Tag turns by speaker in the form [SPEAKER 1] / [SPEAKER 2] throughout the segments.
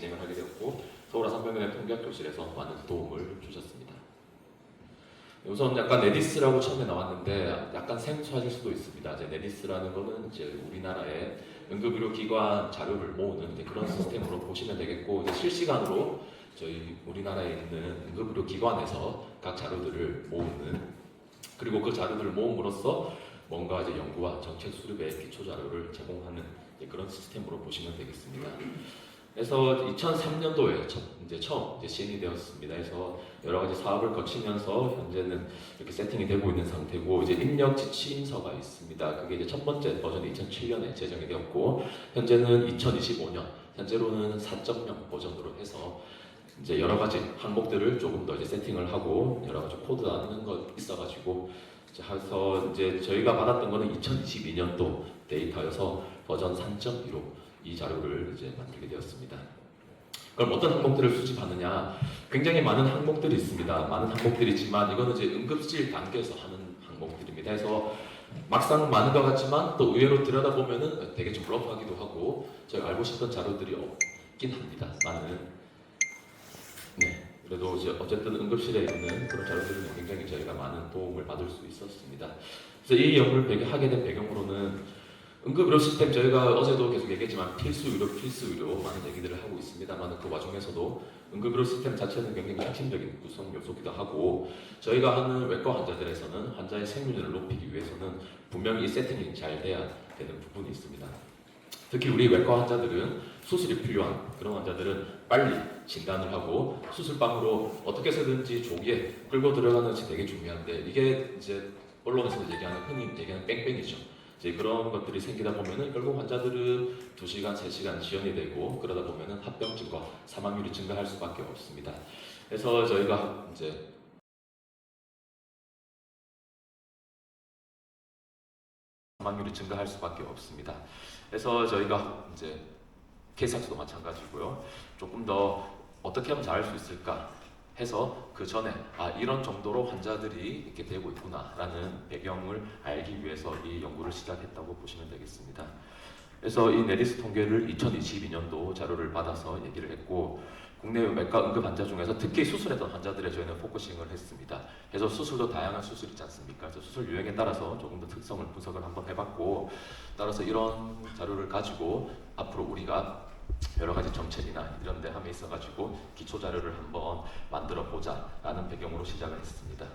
[SPEAKER 1] 진행을 하게 되었고 서울아산병원의 통계학교실에서 많은 도움을 주셨습니다. 우선 약간 네디스라고 처음에 나왔는데 약간 생소하실 수도 있습니다. 이제 네디스라는 거는 이제 우리나라의 응급의료기관 자료를 모으는 이제 그런 시스템으로 보시면 되겠고, 이제 실시간으로 저희 우리나라에 있는 응급의료기관에서 각 자료들을 모으는, 그리고 그 자료들을 모음으로써 뭔가 이제 연구와 정책 수립의 기초 자료를 제공하는 그런 시스템으로 보시면 되겠습니다. 그래서 2003년도에 처음 시행이 되었습니다. 그래서 여러 가지 사업을 거치면서 현재는 이렇게 세팅이 되고 있는 상태고, 이제 입력 지침서가 있습니다. 그게 이제 첫 번째 버전이 2007년에 제정이 되었고, 현재는 2025년, 현재로는 4.0 버전으로 해서 이제 여러 가지 항목들을 조금 더 이제 세팅을 하고 여러 가지 코드 하는 거 있어가지고 해서 이제 저희가 받았던 거는 2022년도 데이터여서 버전 3.2로 이 자료를 이제 만들게 되었습니다. 그럼 어떤 항목들을 수집하느냐? 굉장히 많은 항목들이 있습니다. 많은 항목들이 있지만 이거는 이제 응급실 단계에서 하는 항목들입니다. 그래서 막상 많은 것 같지만 또 의외로 들여다보면은 되게 좀 러프하기도 하고 저희가 알고 싶던 자료들이 없긴 합니다. 그래도 이제 어쨌든 응급실에 있는 그런 자료들은 굉장히 저희가 많은 도움을 받을 수 있었습니다. 그래서 이 연구를 하게 된 배경으로는 응급의료 시스템, 저희가 어제도 계속 얘기했지만 필수 의료 많은 얘기들을 하고 있습니다만, 그 와중에서도 응급의료 시스템 자체는 굉장히 핵심적인 구성 요소기도 하고, 저희가 하는 외과 환자들에서는 환자의 생존율을 높이기 위해서는 분명히 세팅이 잘 돼야 되는 부분이 있습니다. 특히 우리 외과 환자들은 수술이 필요한 그런 환자들은 빨리 진단을 하고 수술방으로 어떻게 해서든지 조기에 끌고 들어가는 것이 되게 중요한데, 이게 이제 언론에서 흔히 얘기하는 뺑뺑이죠. 이제 그런 것들이 생기다 보면은 결국 환자들은 2시간, 3시간 지연이 되고, 그러다 보면은 합병증과 사망률이 증가할 수밖에 없습니다. 그래서 저희가 이제 사망률이 증가할 수밖에 없습니다. 그래서 저희가 이제 케이스 학수도 마찬가지고요. 조금 더 어떻게 하면 잘할 수 있을까 해서 그 전에 이런 정도로 환자들이 이렇게 되고 있구나라는 배경을 알기 위해서 이 연구를 시작했다고 보시면 되겠습니다. 그래서 이 네디스 통계를 2022년도 자료를 받아서 얘기를 했고, 국내 외과 응급 환자 중에서 특히 수술했던 환자들에 저희는 포커싱을 했습니다. 그래서 수술도 다양한 수술 있지 않습니까? 그래서 수술 유형에 따라서 조금 더 특성을 분석을 한번 해봤고, 따라서 이런 자료를 가지고 앞으로 우리가 여러 가지 정책이나 이런 데 함에 있어가지고 기초 자료를 한번 만들어 보자라는 배경으로 시작을 했습니다.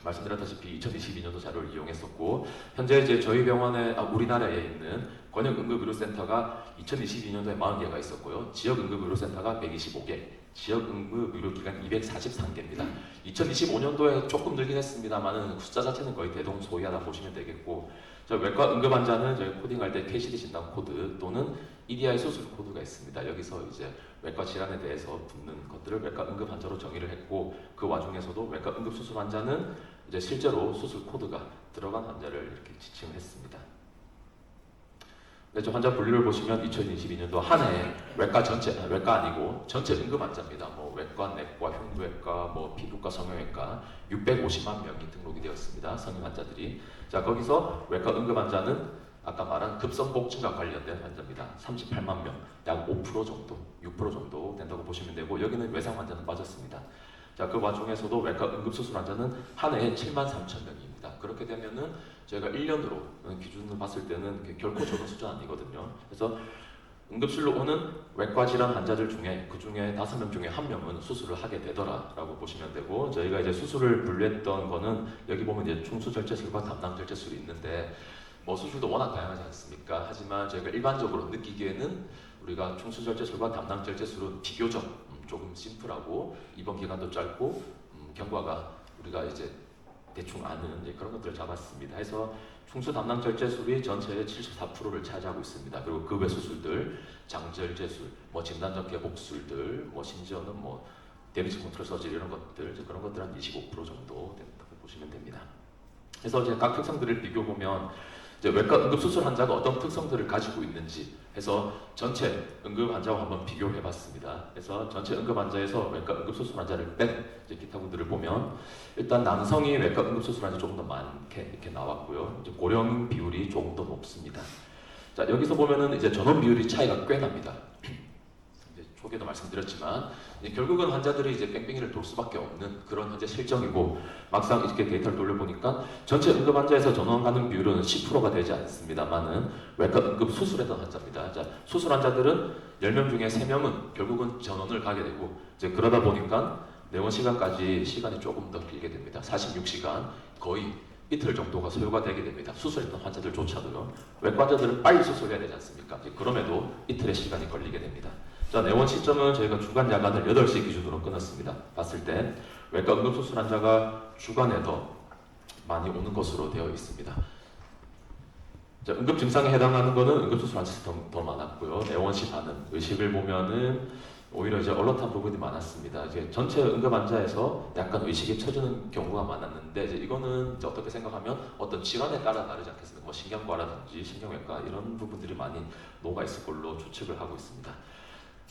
[SPEAKER 1] 말씀드렸다시피 2022년도 자료를 이용했었고, 현재 이제 저희 병원에 우리나라에 있는 권역응급의료센터가 2022년도에 40개가 있었고요. 지역응급의료센터가 125개, 지역응급의료기관 243개입니다. 2025년도에 조금 늘긴 했습니다만 숫자 자체는 거의 대동소이하다 보시면 되겠고, 저 외과 응급 환자는 저희 코딩할 때 KCD 진단 코드 또는 EDI 수술 코드가 있습니다. 여기서 이제 외과 질환에 대해서 붙는 것들을 외과 응급 환자로 정의를 했고, 그 와중에서도 외과 응급 수술 환자는 이제 실제로 수술 코드가 들어간 환자를 이렇게 지칭을 했습니다. 저 환자 분류를 보시면 2022년도 한 해에 외과 아니고 전체 응급 환자입니다. 뭐 외과, 내과, 흉부외과, 뭐 피부과, 성형외과 650만 명이 등록이 되었습니다. 성인 환자들이. 자, 거기서 외과 응급 환자는 아까 말한 급성복증과 관련된 환자입니다. 38만 명, 약 5% 정도, 6% 정도 된다고 보시면 되고, 여기는 외상 환자는 빠졌습니다. 자, 그 와중에서도 외과 응급수술 환자는 한 해에 7만 3천 명입니다. 그렇게 되면은 저희가 1년으로 기준으로 봤을 때는 결코 적은 수준 아니거든요. 그래서 응급실로 오는 외과 질환 환자들 중에 그 중에 5명 중에 1명은 수술을 하게 되더라라고 보시면 되고, 저희가 이제 수술을 분류했던 거는 여기 보면 이제 충수절제술과 담낭절제술이 있는데, 뭐 수술도 워낙 다양하지 않습니까? 하지만 저희가 일반적으로 느끼기에는 우리가 충수절제술과 담낭절제술은 비교적 조금 심플하고 입원 기간도 짧고 경과가 우리가 이제 대충 아는 그런 것들을 잡았습니다. 해서 충수 담낭절제술이 전체의 74%를 차지하고 있습니다. 그리고 그 외 수술들, 장절제술, 뭐 진단적 개복술들, 뭐 심지어는 뭐 데미지 컨트롤 서저리 이런 것들, 그런 것들 한 25% 정도 된다고 보시면 됩니다. 그래서 이제 각 특성들을 비교 보면 이제 외과 응급수술 환자가 어떤 특성들을 가지고 있는지 해서 전체 응급 환자와 한번 비교를 해봤습니다. 그래서 전체 응급 환자에서 외과 응급수술 환자를 뺀 기타 분들을 보면, 일단 남성이 외과 응급수술 환자 조금 더 많게 이렇게 나왔고요. 이제 고령 비율이 조금 더 높습니다. 자, 여기서 보면은 이제 전원 비율이 차이가 꽤 납니다. 초기에도 말씀드렸지만 결국은 환자들이 이제 뺑뺑이를 돌 수밖에 없는 그런 현재 실정이고 막상 이렇게 데이터를 돌려보니까 전체 응급 환자에서 전원 가능 비율은 10%가 되지 않습니다만은 외과 응급 수술했던 환자입니다. 자, 수술 환자들은 10명 중에 3명은 결국은 전원을 가게 되고 이제 그러다 보니까 내원 시간까지 시간이 조금 더 길게 됩니다. 46시간 거의 이틀 정도가 소요가 되게 됩니다. 수술했던 환자들조차도요. 외과 환자들은 빨리 수술해야 되지 않습니까? 그럼에도 이틀의 시간이 걸리게 됩니다. 자, 내원 시점은 저희가 주간 야간을 8시 기준으로 끊었습니다. 봤을 때 외과 응급수술 환자가 주간에 더 많이 오는 것으로 되어 있습니다. 자, 응급 증상에 해당하는 것은 응급수술 환자에서 더 많았고요. 내원시 반응, 의식을 보면은 오히려 이제 얼럿한 부분이 많았습니다. 이제 전체 응급 환자에서 약간 의식이 처지는 경우가 많았는데 이제 이거는 이제 어떻게 생각하면 어떤 질환에 따라 다르지 않겠습니까? 뭐 신경과라든지 신경외과 이런 부분들이 많이 녹아 있을 걸로 추측을 하고 있습니다.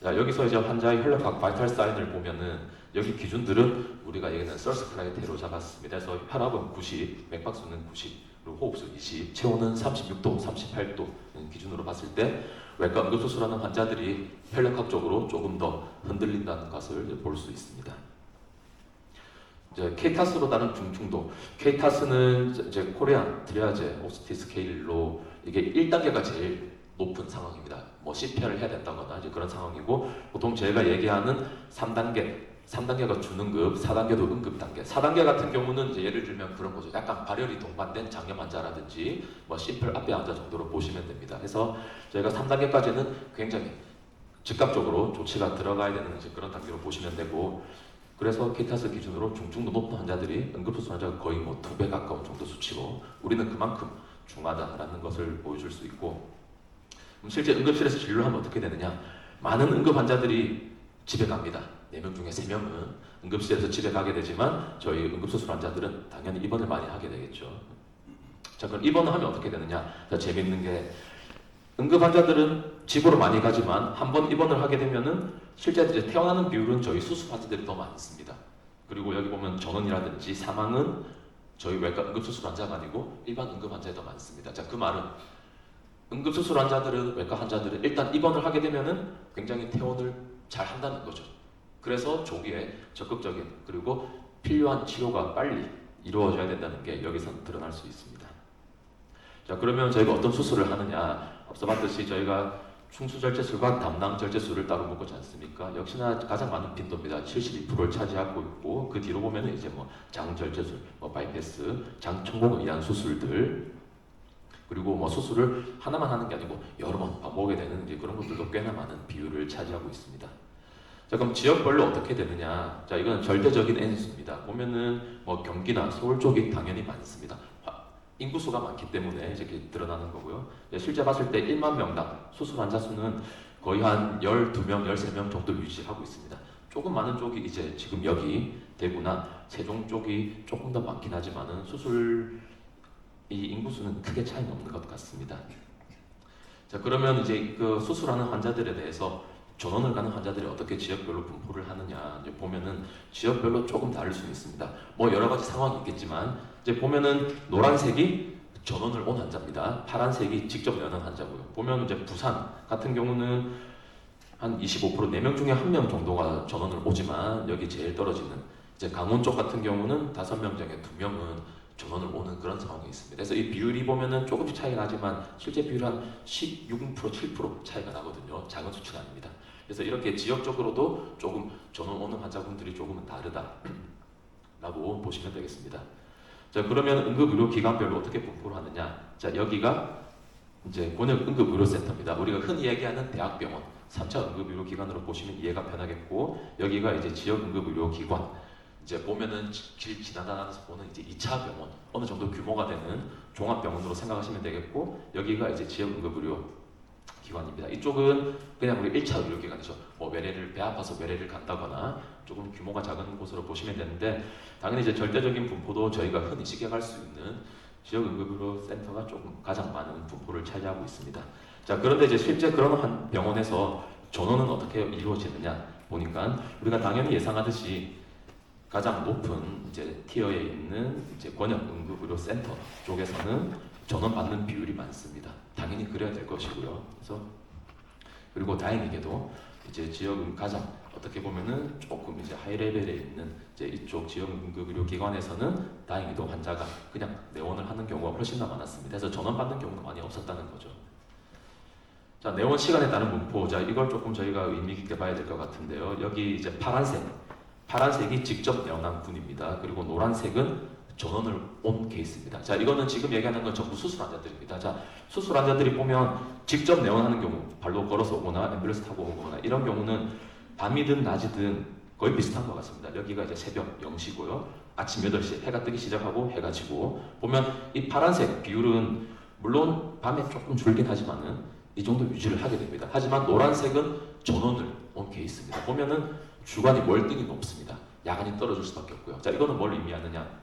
[SPEAKER 1] 자, 여기서 이제 환자의 혈액학 바이탈 사인을 보면은 여기 기준들은 우리가 얘기하는 서스 크라이테로 잡았습니다. 그래서 혈압은 90, 맥박수는 90, 그리고 호흡수 20, 체온은 36도, 38도 기준으로 봤을 때 외과 응급수술하는 환자들이 혈액학적으로 조금 더 흔들린다는 것을 볼 수 있습니다. 이제 K타스로 다른 중증도, K타스는 이제 코레안, 트리아제, 옵스티 스케일로 이게 1단계가 제일 높은 상황입니다. 뭐 CPR을 해야 된다거나 이제 그런 상황이고 보통 제가 얘기하는 3단계가 준응급, 4단계도 응급 단계. 4단계 같은 경우는 이제 예를 들면 그런 거죠. 약간 발열이 동반된 장염 환자라든지 뭐 심플 압배 환자 정도로 보시면 됩니다. 그래서 저희가 3단계까지는 굉장히 즉각적으로 조치가 들어가야 되는 이제 그런 단계로 보시면 되고 그래서 키타스 기준으로 중증도 높은 환자들이 응급수술 환자가 거의 뭐 2배 가까운 정도 수치로 우리는 그만큼 중하다라는 것을 보여줄 수 있고 실제 응급실에서 진료를 하면 어떻게 되느냐 많은 응급 환자들이 집에 갑니다. 4명 중에 3명은 응급실에서 집에 가게 되지만 저희 응급수술 환자들은 당연히 입원을 많이 하게 되겠죠. 자, 그럼 입원을 하면 어떻게 되느냐? 자, 재밌는 게 응급 환자들은 집으로 많이 가지만 한번 입원을 하게 되면은 실제 이제 태어나는 비율은 저희 수술 환자들이 더 많습니다. 그리고 여기 보면 전원이라든지 사망은 저희 외과 응급수술 환자가 아니고 일반 응급 환자에 더 많습니다. 자, 그 말은 응급수술 환자들은 외과 환자들은 일단 입원을 하게 되면은 굉장히 퇴원을 잘 한다는 거죠. 그래서 조기에 적극적인 그리고 필요한 치료가 빨리 이루어져야 된다는 게 여기서 드러날 수 있습니다. 자, 그러면 저희가 어떤 수술을 하느냐? 앞서 봤듯이 저희가 충수절제술과 담낭절제술을 따로 묶었지 않습니까? 역시나 가장 많은 빈도입니다. 72%를 차지하고 있고 그 뒤로 보면 이제 뭐 장절제술, 뭐 바이패스, 장천공을 위한 수술들 그리고 뭐 수술을 하나만 하는 게 아니고 여러 번 반복하게 되는 이제 그런 것들도 꽤나 많은 비율을 차지하고 있습니다. 자, 그럼 지역별로 어떻게 되느냐? 자, 이건 절대적인 N수입니다. 보면은 뭐 경기나 서울 쪽이 당연히 많습니다. 인구수가 많기 때문에 이렇게 드러나는 거고요. 실제 봤을 때 1만 명당 수술 환자 수는 거의 한 12명, 13명 정도 유지하고 있습니다. 조금 많은 쪽이 이제 지금 여기 대구나 세종 쪽이 조금 더 많긴 하지만은 수술 이 인구수는 크게 차이는 없는 것 같습니다. 자, 그러면 이제 그 수술하는 환자들에 대해서 전원을 가는 환자들이 어떻게 지역별로 분포를 하느냐 이제 보면은 지역별로 조금 다를 수 있습니다. 뭐 여러 가지 상황이 있겠지만 이제 보면은 노란색이 전원을 온 환자입니다. 파란색이 직접 여는 환자고요. 보면 이제 부산 같은 경우는 한 25% 4명 중에 1명 정도가 전원을 오지만 여기 제일 떨어지는 이제 강원 쪽 같은 경우는 5명 중에 2명은 전원을 오는 그런 상황이 있습니다. 그래서 이 비율이 보면은 조금씩 차이가 나지만 실제 비율이 한 16%, 7% 차이가 나거든요. 작은 수치는 아닙니다. 그래서 이렇게 지역적으로도 조금 전원 오는 환자분들이 조금은 다르다라고 보시면 되겠습니다. 자, 그러면 응급의료기관별로 어떻게 분포를 하느냐? 자, 여기가 이제 권역 응급의료센터입니다. 우리가 흔히 얘기하는 대학병원, 3차 응급의료기관으로 보시면 이해가 편하겠고 여기가 이제 지역 응급의료기관. 이제 보면은 길 지나다니면서 보는 이제 2차 병원, 어느 정도 규모가 되는 종합병원으로 생각하시면 되겠고 여기가 이제 지역 응급의료 기관입니다. 이쪽은 그냥 우리 1차 의료기관이죠. 뭐 외래를 배 아파서 외래를 간다거나 조금 규모가 작은 곳으로 보시면 되는데 당연히 이제 절대적인 분포도 저희가 흔히 시각할 수 있는 지역 응급의료센터가 조금 가장 많은 분포를 차지하고 있습니다. 자, 그런데 이제 실제 그런 한 병원에서 전원은 어떻게 이루어지느냐 보니까 우리가 당연히 예상하듯이 가장 높은 이제 티어에 있는 이제 권역 응급의료센터 쪽에서는 전원 받는 비율이 많습니다. 당연히 그래야 될 것이고요. 그래서 그리고 다행히게도 이제 지역 가장 어떻게 보면은 조금 이제 하이 레벨에 있는 이제 이쪽 지역 응급의료기관에서는 다행히도 환자가 그냥 내원을 하는 경우가 훨씬 더 많았습니다. 그래서 전원 받는 경우가 많이 없었다는 거죠. 자, 내원 시간에 따른 분포. 자, 이걸 조금 저희가 의미 깊게 봐야 될 것 같은데요. 여기 이제 파란색이 직접 내원한 분입니다. 그리고 노란색은 전원을 온 케이스입니다. 자, 이거는 지금 얘기하는 건 전부 수술 환자들입니다. 자, 수술 환자들이 보면 직접 내원하는 경우, 발로 걸어서 오거나 앰뷸런스 타고 오거나 이런 경우는 밤이든 낮이든 거의 비슷한 것 같습니다. 여기가 이제 새벽 0시고요. 아침 8시 해가 뜨기 시작하고 해가 지고 보면 이 파란색 비율은 물론 밤에 조금 줄긴 하지만은 이 정도 유지를 하게 됩니다. 하지만 노란색은 전원을 온 케이스입니다. 보면은 주간이 월등히 높습니다. 야간이 떨어질 수밖에 없고요. 자, 이거는 뭘 의미하느냐?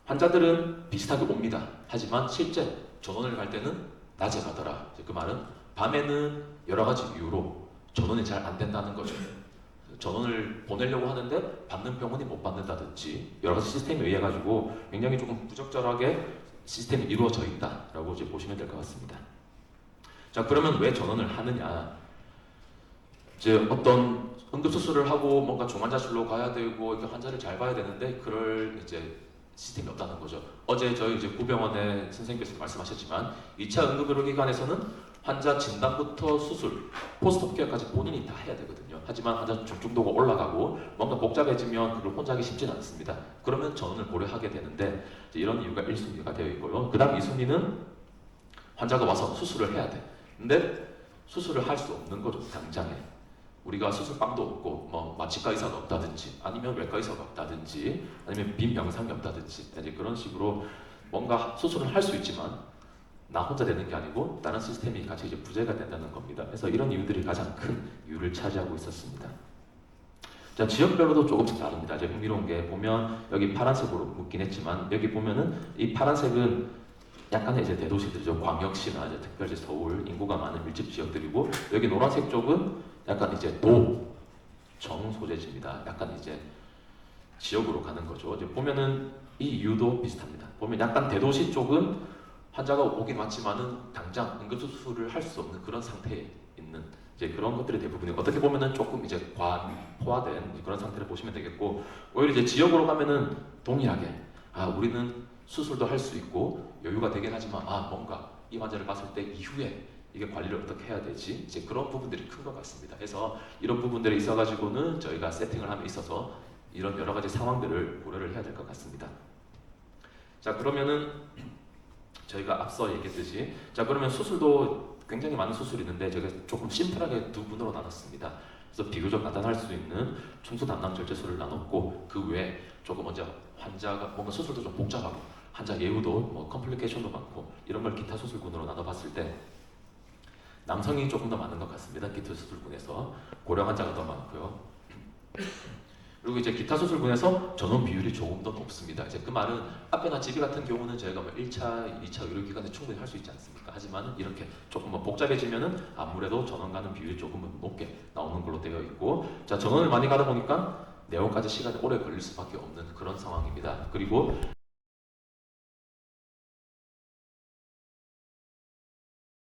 [SPEAKER 1] 환자들은 비슷하게 옵니다. 하지만 실제 전원을 갈 때는 낮에 가더라. 그 말은 밤에는 여러 가지 이유로 전원이 잘 안 된다는 거죠. 전원을 보내려고 하는데 받는 병원이 못 받는다든지 여러 가지 시스템에 의해 가지고 굉장히 조금 부적절하게 시스템이 이루어져 있다라고 이제 보시면 될 것 같습니다. 자, 그러면 왜 전원을 하느냐? 이제 어떤 응급수술을 하고 뭔가 중환자실로 가야 되고 이렇게 환자를 잘 봐야 되는데 그럴 이제 시스템이 없다는 거죠. 어제 저희 이제 구병원의 선생님께서 말씀하셨지만 2차 응급의료기관에서는 환자 진단부터 수술, 포스트업 케어까지 본인이 다 해야 되거든요. 하지만 환자 중증도가 올라가고 뭔가 복잡해지면 그걸 혼자 하기 쉽지는 않습니다. 그러면 전원을 고려하게 되는데 이런 이유가 1순위가 되어 있고요. 그 다음 2순위는 환자가 와서 수술을 해야 돼. 근데 수술을 할 수 없는 거죠. 당장에. 우리가 수술방도 없고 뭐 마취과 의사가 없다든지 아니면 외과 의사가 없다든지 아니면 빈 병상이 없다든지 이제 그런 식으로 뭔가 수술을 할 수 있지만 나 혼자 되는 게 아니고 다른 시스템이 같이 이제 부재가 된다는 겁니다. 그래서 이런 이유들이 가장 큰 이유를 차지하고 있었습니다. 자, 지역별로도 조금씩 다릅니다. 이제 흥미로운 게 보면 여기 파란색으로 묶긴 했지만 여기 보면은 이 파란색은 약간의 이제 대도시들이죠. 광역시나 이제 특별히 서울 인구가 많은 밀집 지역들이고 여기 노란색 쪽은 약간 이제 도정 소재지입니다. 약간 이제 지역으로 가는 거죠. 이제 보면은 이 이유도 비슷합니다. 보면 약간 대도시 쪽은 환자가 오긴 왔지만은 당장 응급수술을 할 수 없는 그런 상태에 있는 이제 그런 것들이 대부분이 어떻게 보면은 조금 이제 과포화된 그런 상태를 보시면 되겠고 오히려 이제 지역으로 가면은 동일하게 우리는 수술도 할 수 있고 여유가 되긴 하지만 뭔가 이 환자를 봤을 때 이후에 이게 관리를 어떻게 해야 되지? 이제 그런 부분들이 큰 것 같습니다. 그래서 이런 부분들이 있어가지고는 저희가 세팅을 함에 있어서 이런 여러 가지 상황들을 고려를 해야 될 것 같습니다. 자, 그러면은 저희가 앞서 얘기했듯이 자, 그러면 수술도 굉장히 많은 수술이 있는데 제가 조금 심플하게 두 분으로 나눴습니다. 그래서 비교적 간단할 수 있는 충수 담낭 절제술을 나눴고 그 외에 조금 먼저 환자가 뭔가 수술도 좀 복잡하고 환자 예후도 뭐 컴플리케이션도 많고 이런 걸 기타 수술군으로 나눠봤을 때 남성이 조금 더 많은 것 같습니다. 기타 수술군에서 고령 환자가 더 많고요. 그리고 이제 기타 수술군에서 전원 비율이 조금 더 높습니다. 이제 그 말은 앞에나 지비 같은 경우는 저희가 뭐 1차, 2차 의료기관에 충분히 할 수 있지 않습니까? 하지만 이렇게 조금 뭐 복잡해지면은 아무래도 전원 가는 비율이 조금은 높게 나오는 걸로 되어 있고 자, 전원을 많이 가다 보니까 내원까지 시간이 오래 걸릴 수밖에 없는 그런 상황입니다. 그리고